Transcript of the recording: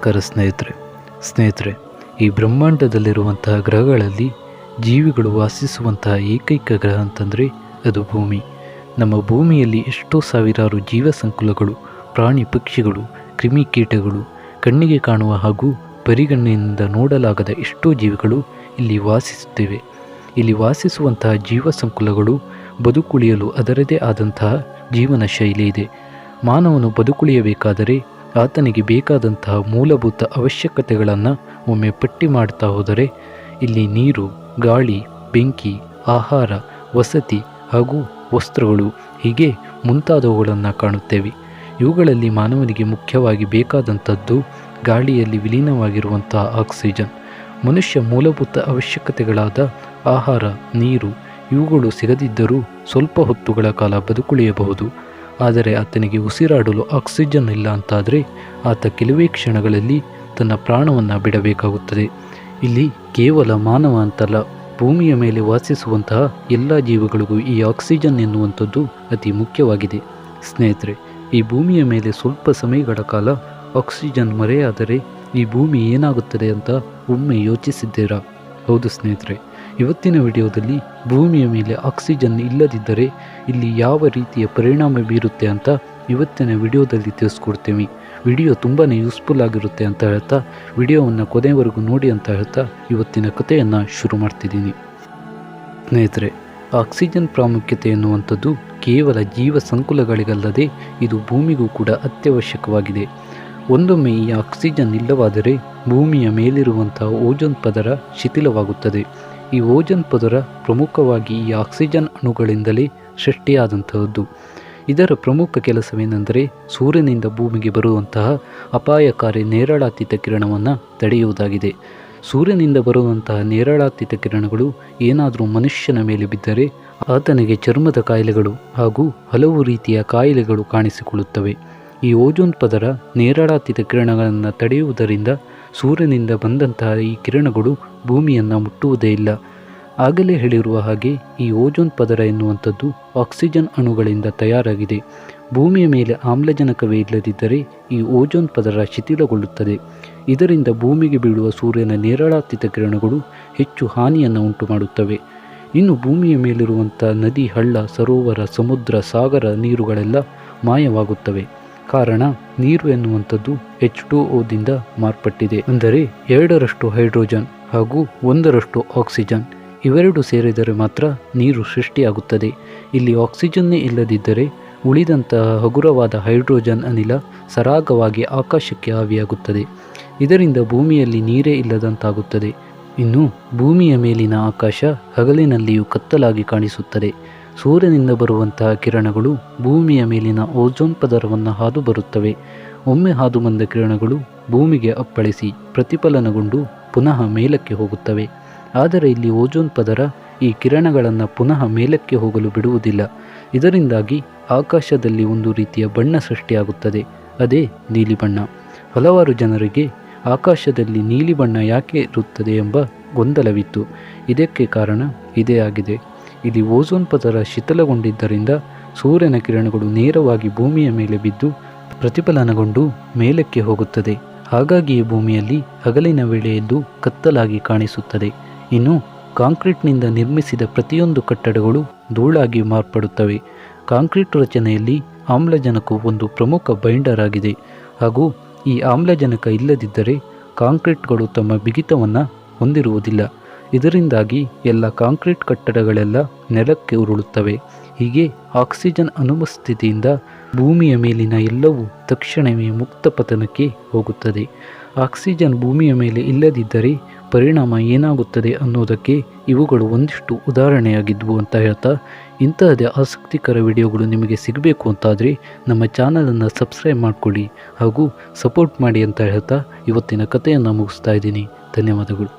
ನಮಸ್ಕಾರ ಸ್ನೇಹಿತರೆ, ಈ ಬ್ರಹ್ಮಾಂಡದಲ್ಲಿರುವಂತಹ ಗ್ರಹಗಳಲ್ಲಿ ಜೀವಿಗಳು ವಾಸಿಸುವಂತಹ ಏಕೈಕ ಗ್ರಹ ಅಂತಂದರೆ ಅದು ಭೂಮಿ. ನಮ್ಮ ಭೂಮಿಯಲ್ಲಿ ಎಷ್ಟೋ ಸಾವಿರಾರು ಜೀವ ಸಂಕುಲಗಳು, ಪ್ರಾಣಿ ಪಕ್ಷಿಗಳು, ಕ್ರಿಮಿಕೀಟಗಳು, ಕಣ್ಣಿಗೆ ಕಾಣುವ ಹಾಗೂ ಪರಿಗಣನೆಯಿಂದ ನೋಡಲಾಗದ ಎಷ್ಟೋ ಜೀವಿಗಳು ಇಲ್ಲಿ ವಾಸಿಸುತ್ತಿವೆ. ಇಲ್ಲಿ ವಾಸಿಸುವಂತಹ ಜೀವ ಸಂಕುಲಗಳು ಬದುಕುಳಿಯಲು ಅದರದೇ ಆದಂತಹ ಜೀವನ ಶೈಲಿ ಇದೆ. ಮಾನವನು ಬದುಕುಳಿಯಬೇಕಾದರೆ ಆತನಿಗೆ ಬೇಕಾದಂತಹ ಮೂಲಭೂತ ಅವಶ್ಯಕತೆಗಳನ್ನು ಒಮ್ಮೆ ಪಟ್ಟಿ ಮಾಡ್ತಾ ಹೋದರೆ ಇಲ್ಲಿ ನೀರು, ಗಾಳಿ, ಬೆಂಕಿ, ಆಹಾರ, ವಸತಿ ಹಾಗೂ ವಸ್ತ್ರಗಳು ಹೀಗೆ ಮುಂತಾದವುಗಳನ್ನು ಕಾಣುತ್ತೇವೆ. ಇವುಗಳಲ್ಲಿ ಮಾನವನಿಗೆ ಮುಖ್ಯವಾಗಿ ಬೇಕಾದಂಥದ್ದು ಗಾಳಿಯಲ್ಲಿ ವಿಲೀನವಾಗಿರುವಂತಹ ಆಕ್ಸಿಜನ್. ಮನುಷ್ಯ ಮೂಲಭೂತ ಅವಶ್ಯಕತೆಗಳಾದ ಆಹಾರ, ನೀರು ಇವುಗಳು ಸಿಗದಿದ್ದರೂ ಸ್ವಲ್ಪ ಹೊತ್ತುಗಳ ಕಾಲ ಬದುಕುಳಿಯಬಹುದು. ಆದರೆ ಆತನಿಗೆ ಉಸಿರಾಡಲು ಆಕ್ಸಿಜನ್ ಇಲ್ಲ ಅಂತಾದರೆ ಆತ ಕೆಲವೇ ಕ್ಷಣಗಳಲ್ಲಿ ತನ್ನ ಪ್ರಾಣವನ್ನು ಬಿಡಬೇಕಾಗುತ್ತದೆ. ಇಲ್ಲಿ ಕೇವಲ ಮಾನವ ಅಂತಲ್ಲ, ಭೂಮಿಯ ಮೇಲೆ ವಾಸಿಸುವಂತಹ ಎಲ್ಲ ಜೀವಿಗಳಿಗೂ ಈ ಆಕ್ಸಿಜನ್ ಎನ್ನುವಂಥದ್ದು ಅತಿ ಮುಖ್ಯವಾಗಿದೆ. ಸ್ನೇಹಿತರೆ, ಈ ಭೂಮಿಯ ಮೇಲೆ ಸ್ವಲ್ಪ ಸಮಯಗಳ ಕಾಲ ಆಕ್ಸಿಜನ್ ಮರೆಯಾದರೆ ಈ ಭೂಮಿ ಏನಾಗುತ್ತದೆ ಅಂತ ಒಮ್ಮೆ ಯೋಚಿಸಿದ್ದೀರಾ? ಹೌದು ಸ್ನೇಹಿತರೆ, ಇವತ್ತಿನ ವಿಡಿಯೋದಲ್ಲಿ ಭೂಮಿಯ ಮೇಲೆ ಆಕ್ಸಿಜನ್ ಇಲ್ಲದಿದ್ದರೆ ಇಲ್ಲಿ ಯಾವ ರೀತಿಯ ಪರಿಣಾಮ ಬೀರುತ್ತೆ ಅಂತ ಇವತ್ತಿನ ವಿಡಿಯೋದಲ್ಲಿ ತಿಳಿಸ್ಕೊಡ್ತೀವಿ. ವಿಡಿಯೋ ತುಂಬಾ ಯೂಸ್ಫುಲ್ ಆಗಿರುತ್ತೆ ಅಂತ ಹೇಳ್ತಾ ವಿಡಿಯೋವನ್ನು ಕೊನೆವರೆಗೂ ನೋಡಿ ಅಂತ ಹೇಳ್ತಾ ಇವತ್ತಿನ ಕಥೆಯನ್ನು ಶುರು ಮಾಡ್ತಿದ್ದೀನಿ. ಸ್ನೇಹಿತರೆ, ಆಕ್ಸಿಜನ್ ಪ್ರಾಮುಖ್ಯತೆ ಎನ್ನುವಂಥದ್ದು ಕೇವಲ ಜೀವ ಸಂಕುಲಗಳಿಗಲ್ಲದೆ ಇದು ಭೂಮಿಗೂ ಕೂಡ ಅತ್ಯವಶ್ಯಕವಾಗಿದೆ. ಒಂದೊಮ್ಮೆ ಈ ಆಕ್ಸಿಜನ್ ಇಲ್ಲವಾದರೆ ಭೂಮಿಯ ಮೇಲಿರುವಂತಹ ಓಜೋನ್ ಪದರ ಶಿಥಿಲವಾಗುತ್ತದೆ. ಈ ಓಜೋನ್ ಪದರ ಪ್ರಮುಖವಾಗಿ ಈ ಆಕ್ಸಿಜನ್ ಅಣುಗಳಿಂದಲೇ ಸೃಷ್ಟಿಯಾದಂತಹದ್ದು. ಇದರ ಪ್ರಮುಖ ಕೆಲಸವೇನೆಂದರೆ ಸೂರ್ಯನಿಂದ ಭೂಮಿಗೆ ಬರುವಂತಹ ಅಪಾಯಕಾರಿ ನೇರಳಾತೀತ ಕಿರಣವನ್ನು ತಡೆಯುವುದಾಗಿದೆ. ಸೂರ್ಯನಿಂದ ಬರುವಂತಹ ನೇರಳಾತೀತ ಕಿರಣಗಳು ಏನಾದರೂ ಮನುಷ್ಯನ ಮೇಲೆ ಬಿದ್ದರೆ ಆತನಿಗೆ ಚರ್ಮದ ಕಾಯಿಲೆಗಳು ಹಾಗೂ ಹಲವು ರೀತಿಯ ಕಾಯಿಲೆಗಳು ಕಾಣಿಸಿಕೊಳ್ಳುತ್ತವೆ. ಈ ಓಜೋನ್ ಪದರ ನೇರಳಾತೀತ ಕಿರಣಗಳನ್ನು ತಡೆಯುವುದರಿಂದ ಸೂರ್ಯನಿಂದ ಬಂದಂತಹ ಈ ಕಿರಣಗಳು ಭೂಮಿಯನ್ನು ಮುಟ್ಟುವುದೇ ಇಲ್ಲ. ಆಗಲೇ ಹೇಳಿರುವ ಹಾಗೆ ಈ ಓಜೋನ್ ಪದರ ಎನ್ನುವಂಥದ್ದು ಆಕ್ಸಿಜನ್ ಅಣುಗಳಿಂದ ತಯಾರಾಗಿದೆ. ಭೂಮಿಯ ಮೇಲೆ ಆಮ್ಲಜನಕವೇ ಇಲ್ಲದಿದ್ದರೆ ಈ ಓಜೋನ್ ಪದರ ಶಿಥಿಲಗೊಳ್ಳುತ್ತದೆ. ಇದರಿಂದ ಭೂಮಿಗೆ ಬೀಳುವ ಸೂರ್ಯನ ನೇರಳಾತೀತ ಕಿರಣಗಳು ಹೆಚ್ಚು ಹಾನಿಯನ್ನು ಉಂಟು ಮಾಡುತ್ತವೆ. ಇನ್ನು ಭೂಮಿಯ ಮೇಲಿರುವಂಥ ನದಿ, ಹಳ್ಳ, ಸರೋವರ, ಸಮುದ್ರ, ಸಾಗರ ನೀರುಗಳೆಲ್ಲ ಮಾಯವಾಗುತ್ತವೆ. ಕಾರಣ ನೀರು ಎನ್ನುವಂಥದ್ದು H2O ದಿಂದ ಮಾರ್ಪಟ್ಟಿದೆ. ಅಂದರೆ 2ರಷ್ಟು ಹೈಡ್ರೋಜನ್ ಹಾಗೂ 1ರಷ್ಟು ಆಕ್ಸಿಜನ್ ಇವೆರಡು ಸೇರಿದರೆ ಮಾತ್ರ ನೀರು ಸೃಷ್ಟಿಯಾಗುತ್ತದೆ. ಇಲ್ಲಿ ಆಕ್ಸಿಜನ್ನೇ ಇಲ್ಲದಿದ್ದರೆ ಉಳಿದಂತಹ ಹಗುರವಾದ ಹೈಡ್ರೋಜನ್ ಅನಿಲ ಸರಾಗವಾಗಿ ಆಕಾಶಕ್ಕೆ ಆವಿಯಾಗುತ್ತದೆ. ಇದರಿಂದ ಭೂಮಿಯಲ್ಲಿ ನೀರೇ ಇಲ್ಲದಂತಾಗುತ್ತದೆ. ಇನ್ನು ಭೂಮಿಯ ಮೇಲಿನ ಆಕಾಶ ಹಗಲಿನಲ್ಲಿಯೂ ಕತ್ತಲಾಗಿ ಕಾಣಿಸುತ್ತದೆ. ಸೂರ್ಯನಿಂದ ಬರುವಂತಹ ಕಿರಣಗಳು ಭೂಮಿಯ ಮೇಲಿನ ಓಜೋನ್ ಪದರವನ್ನು ಹಾದು ಬರುತ್ತವೆ. ಒಮ್ಮೆ ಹಾದು ಬಂದ ಕಿರಣಗಳು ಭೂಮಿಗೆ ಅಪ್ಪಳಿಸಿ ಪ್ರತಿಫಲನಗೊಂಡು ಪುನಃ ಮೇಲಕ್ಕೆ ಹೋಗುತ್ತವೆ. ಆದರೆ ಇಲ್ಲಿ ಓಜೋನ್ ಪದರ ಈ ಕಿರಣಗಳನ್ನು ಪುನಃ ಮೇಲಕ್ಕೆ ಹೋಗಲು ಬಿಡುವುದಿಲ್ಲ. ಇದರಿಂದಾಗಿ ಆಕಾಶದಲ್ಲಿ ಒಂದು ರೀತಿಯ ಬಣ್ಣ ಸೃಷ್ಟಿಯಾಗುತ್ತದೆ, ಅದೇ ನೀಲಿ ಬಣ್ಣ. ಹಲವಾರು ಜನರಿಗೆ ಆಕಾಶದಲ್ಲಿ ನೀಲಿ ಬಣ್ಣ ಯಾಕೆ ಇರುತ್ತದೆ ಎಂಬ ಗೊಂದಲವಿತ್ತು. ಇದಕ್ಕೆ ಕಾರಣ ಇದೇ ಆಗಿದೆ. ಇಲ್ಲಿ ಓಜೋನ್ ಪದರ ಶಿಥಿಲಗೊಂಡಿದ್ದರಿಂದ ಸೂರ್ಯನ ಕಿರಣಗಳು ನೇರವಾಗಿ ಭೂಮಿಯ ಮೇಲೆ ಬಿದ್ದು ಪ್ರತಿಫಲನಗೊಂಡು ಮೇಲಕ್ಕೆ ಹೋಗುತ್ತದೆ. ಹಾಗಾಗಿ ಈ ಭೂಮಿಯಲ್ಲಿ ಹಗಲಿನ ವೇಳೆಯದ್ದು ಕತ್ತಲಾಗಿ ಕಾಣಿಸುತ್ತದೆ. ಇನ್ನು ಕಾಂಕ್ರೀಟ್ನಿಂದ ನಿರ್ಮಿಸಿದ ಪ್ರತಿಯೊಂದು ಕಟ್ಟಡಗಳು ಧೂಳಾಗಿ ಮಾರ್ಪಡುತ್ತವೆ. ಕಾಂಕ್ರೀಟ್ ರಚನೆಯಲ್ಲಿ ಆಮ್ಲಜನಕವು ಒಂದು ಪ್ರಮುಖ ಬೈಂಡರ್ ಆಗಿದೆ. ಹಾಗೂ ಈ ಆಮ್ಲಜನಕ ಇಲ್ಲದಿದ್ದರೆ ಕಾಂಕ್ರೀಟ್ಗಳು ತಮ್ಮ ಬಿಗಿತವನ್ನು ಹೊಂದಿರುವುದಿಲ್ಲ. ಇದರಿಂದಾಗಿ ಎಲ್ಲ ಕಾಂಕ್ರೀಟ್ ಕಟ್ಟಡಗಳೆಲ್ಲ ನೆಲಕ್ಕೆ ಉರುಳುತ್ತವೆ. ಹೀಗೆ ಆಕ್ಸಿಜನ್ ಅನುಪಸ್ಥಿತಿಯಿಂದ ಭೂಮಿಯ ಮೇಲಿನ ಎಲ್ಲವೂ ತಕ್ಷಣವೇ ಮುಕ್ತ ಪತನಕ್ಕೆ ಹೋಗುತ್ತದೆ. ಆಕ್ಸಿಜನ್ ಭೂಮಿಯ ಮೇಲೆ ಇಲ್ಲದಿದ್ದರೆ ಪರಿಣಾಮ ಏನಾಗುತ್ತದೆ ಅನ್ನೋದಕ್ಕೆ ಇವುಗಳು ಒಂದಿಷ್ಟು ಉದಾಹರಣೆಯಾಗಿದ್ವು ಅಂತ ಹೇಳ್ತಾ, ಇಂತಹದೇ ಆಸಕ್ತಿಕರ ವಿಡಿಯೋಗಳು ನಿಮಗೆ ಸಿಗಬೇಕು ಅಂತಾದರೆ ನಮ್ಮ ಚಾನಲನ್ನು ಸಬ್ಸ್ಕ್ರೈಬ್ ಮಾಡಿಕೊಳ್ಳಿ ಹಾಗೂ ಸಪೋರ್ಟ್ ಮಾಡಿ ಅಂತ ಹೇಳ್ತಾ ಇವತ್ತಿನ ಕಥೆಯನ್ನು ಮುಗಿಸ್ತಾ ಇದ್ದೀನಿ. ಧನ್ಯವಾದಗಳು.